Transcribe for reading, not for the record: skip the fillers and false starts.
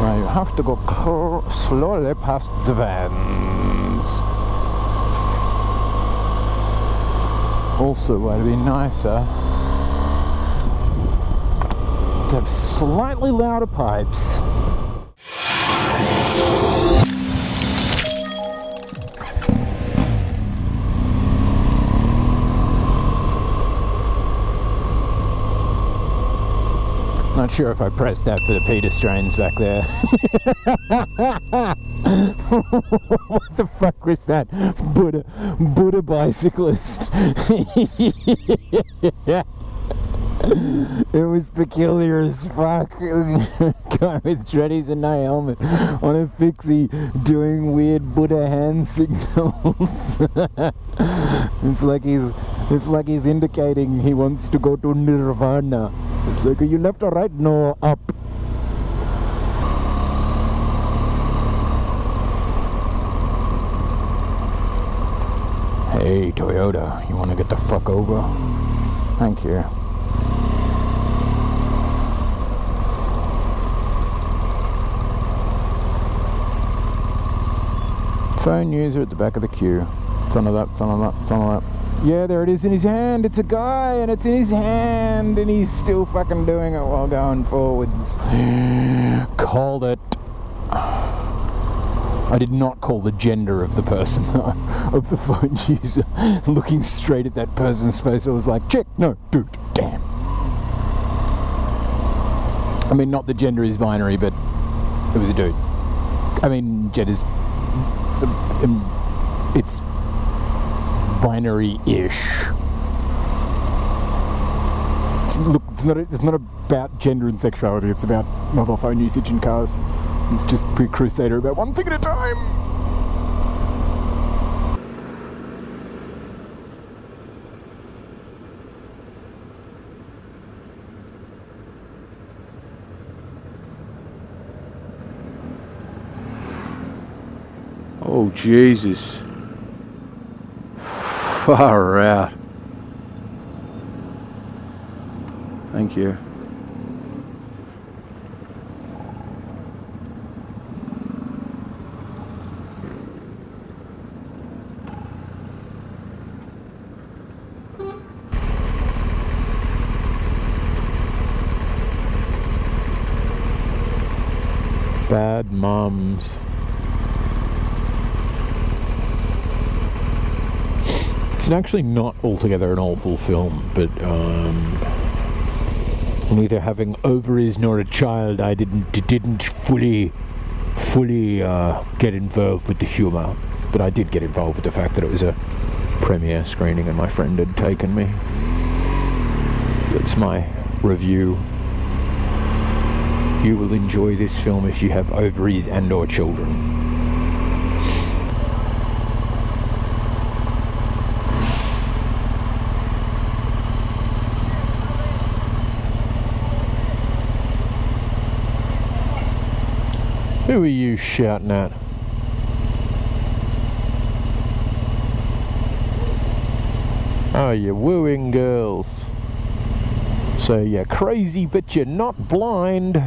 I have to go slowly past the vans. Also, it'd be nicer to have slightly louder pipes. Not sure if I pressed that for the Peter strains back there. What the fuck was that? Buddha bicyclist. It was peculiar as fuck. Guy with dreadies and no helmet on a fixie doing weird Buddha hand signals. It's like he's indicating he wants to go to Nirvana. It's like, are you left or right? No, up. Hey, Toyota, you want to get the fuck over? Thank you. Phone user at the back of the queue. It's on the lap, it's on the lap, it's on the lap. Yeah, there it is in his hand. It's a guy and it's in his hand and he's still fucking doing it while going forwards. Called it. I did not call the gender of the person, of the phone user. Looking straight at that person's face, I was like, chick, no, dude, damn. I mean, not the gender is binary, but it was a dude. I mean, gender's... it's binary-ish. Look, it's not about gender and sexuality, it's about mobile phone usage in cars. It's just pre-Crusader about one thing at a time. Oh, Jesus. Far out. Thank you. Bad mums. It's actually not altogether an awful film, but neither having ovaries nor a child, I didn't fully get involved with the humour. But I did get involved with the fact that it was a premiere screening and my friend had taken me. That's my review. You will enjoy this film if you have ovaries and or children. Who are you shouting at? Oh, you're wooing girls. So you're crazy, but you're not blind.